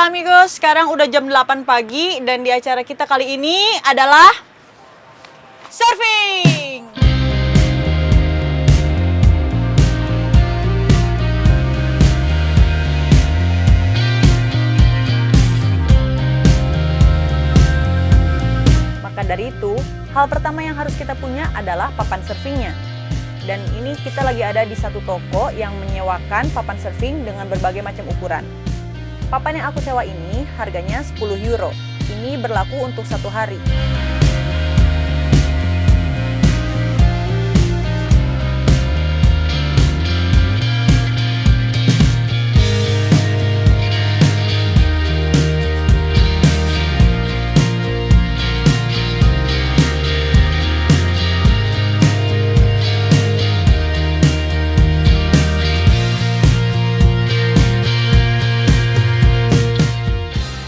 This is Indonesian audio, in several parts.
Halo amigos, sekarang udah jam 8 pagi dan di acara kita kali ini adalah surfing. Maka dari itu, hal pertama yang harus kita punya adalah papan surfingnya. Dan ini kita lagi ada di satu toko yang menyewakan papan surfing dengan berbagai macam ukuran. Papan yang aku sewa ini harganya 10 euro. Ini berlaku untuk 1 hari.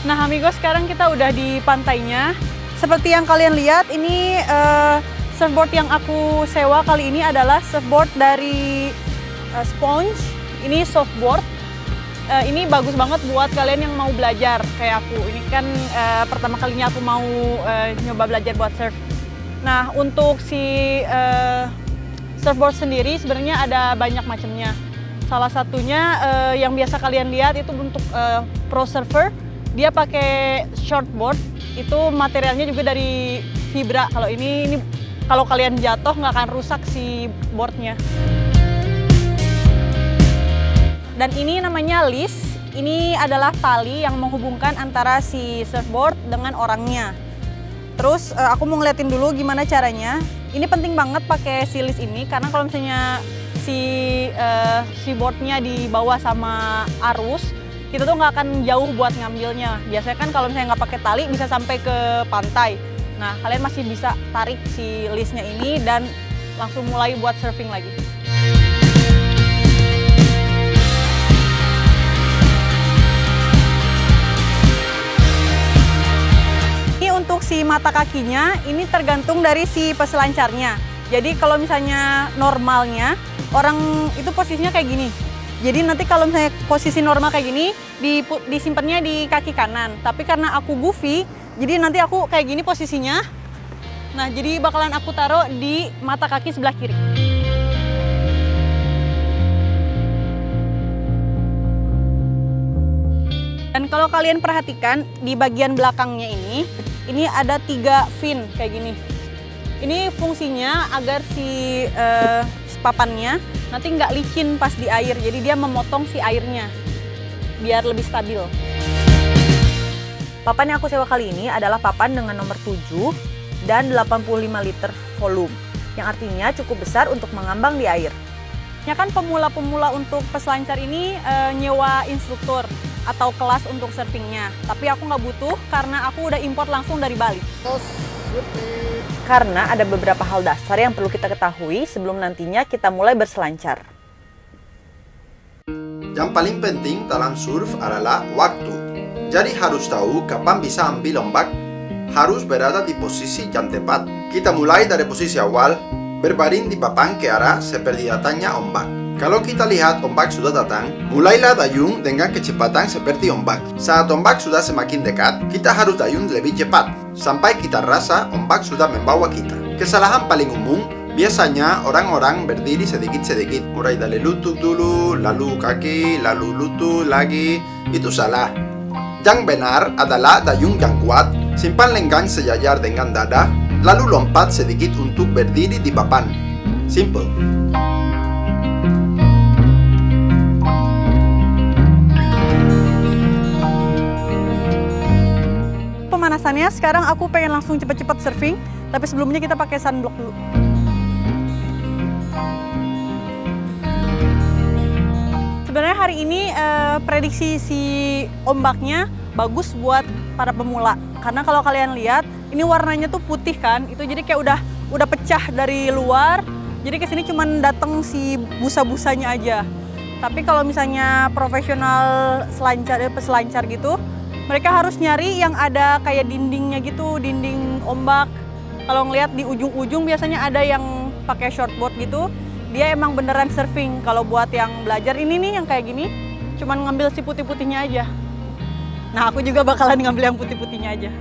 Nah amigos, sekarang kita udah di pantainya. Seperti yang kalian lihat, ini surfboard yang aku sewa kali ini adalah surfboard dari Sponge. Ini softboard. Ini bagus banget buat kalian yang mau belajar kayak aku. Ini kan pertama kalinya aku mau nyoba belajar buat surf. Nah untuk si surfboard sendiri sebenarnya ada banyak macamnya. Salah satunya yang biasa kalian lihat itu untuk pro surfer. Dia pakai shortboard, itu materialnya juga dari fibra. Kalau ini kalau kalian jatuh nggak akan rusak si boardnya. Dan ini namanya leash. Ini adalah tali yang menghubungkan antara si surfboard dengan orangnya. Terus aku mau ngeliatin dulu gimana caranya. Ini penting banget pakai si leash ini karena kalau misalnya si boardnya dibawa sama arus, kita tuh nggak akan jauh buat ngambilnya. Biasanya kan kalau misalnya nggak pakai tali bisa sampai ke pantai. Nah, kalian masih bisa tarik si leash-nya ini dan langsung mulai buat surfing lagi. Ini untuk si mata kakinya, ini tergantung dari si peselancarnya. Jadi kalau misalnya normalnya, orang itu posisinya kayak gini. Jadi nanti kalau misalnya posisi normal kayak gini, disimpannya di kaki kanan. Tapi karena aku goofy, jadi nanti aku kayak gini posisinya. Nah, jadi bakalan aku taruh di mata kaki sebelah kiri. Dan kalau kalian perhatikan, di bagian belakangnya ini ada 3 fin kayak gini. Ini fungsinya agar si papannya nanti nggak licin pas di air, jadi dia memotong si airnya biar lebih stabil. Papan yang aku sewa kali ini adalah papan dengan nomor 7 dan 85 liter volume, yang artinya cukup besar untuk mengambang di air. Ya kan pemula-pemula untuk peselancar ini nyewa instruktur atau kelas untuk surfingnya, tapi aku nggak butuh karena aku udah import langsung dari Bali. Karena ada beberapa hal dasar yang perlu kita ketahui sebelum nantinya kita mulai berselancar. Yang paling penting dalam surf adalah waktu. Jadi harus tahu kapan bisa ambil ombak, harus berada di posisi yang tepat. Kita mulai dari posisi awal, berbaring di papan ke arah seperti datangnya ombak. Kalau kita lihat ombak sudah datang, mulailah dayung dengan kecepatan seperti ombak. Saat ombak sudah semakin dekat, kita harus dayung lebih cepat, sampai kita rasa ombak sudah membawa kita. Kesalahan paling umum, biasanya orang-orang berdiri sedikit-sedikit. Mulai dari lutut dulu, lalu kaki, lalu lutut lagi. Itu salah. Yang benar adalah dayung yang kuat, simpan lengan sejajar dengan dada, lalu lompat sedikit untuk berdiri di papan. Simple. Pemanasannya sekarang aku pengen langsung cepet-cepet surfing, tapi sebelumnya kita pakai sunblock dulu. Sebenarnya hari ini prediksi si ombaknya bagus buat para pemula, karena kalau kalian lihat ini warnanya tuh putih kan, itu jadi kayak udah pecah dari luar, jadi kesini cuman dateng si busa-busanya aja. Tapi kalau misalnya profesional peselancar gitu, mereka harus nyari yang ada kayak dindingnya gitu, dinding ombak. Kalau ngelihat di ujung-ujung biasanya ada yang pakai shortboard gitu, dia emang beneran surfing. Kalau buat yang belajar ini nih yang kayak gini, cuman ngambil si putih-putihnya aja. Nah, aku juga bakalan ngambil yang putih-putihnya aja.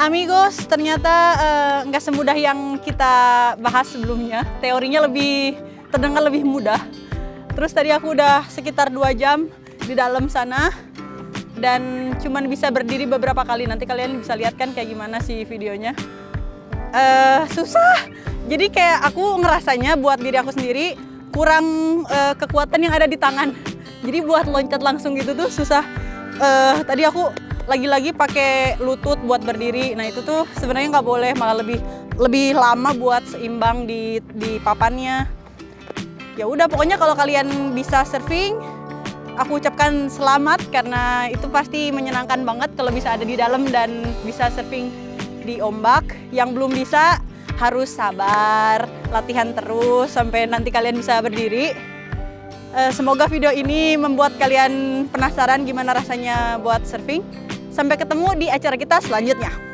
Amigos, ternyata nggak semudah yang kita bahas sebelumnya. Teorinya lebih terdengar lebih mudah. Terus tadi aku udah sekitar 2 jam di dalam sana dan cuman bisa berdiri beberapa kali. Nanti kalian bisa lihat kan kayak gimana sih videonya. Susah. Jadi kayak aku ngerasanya buat diri aku sendiri kurang kekuatan yang ada di tangan. Jadi buat loncat langsung gitu tuh susah. Tadi aku lagi-lagi pakai lutut buat berdiri. Nah itu tuh sebenarnya nggak boleh, malah lebih lama buat seimbang di papannya. Ya udah, pokoknya kalau kalian bisa surfing, aku ucapkan selamat karena itu pasti menyenangkan banget kalau bisa ada di dalam dan bisa surfing di ombak. Yang belum bisa harus sabar, latihan terus sampai nanti kalian bisa berdiri. Semoga video ini membuat kalian penasaran gimana rasanya buat surfing. Sampai ketemu di acara kita selanjutnya.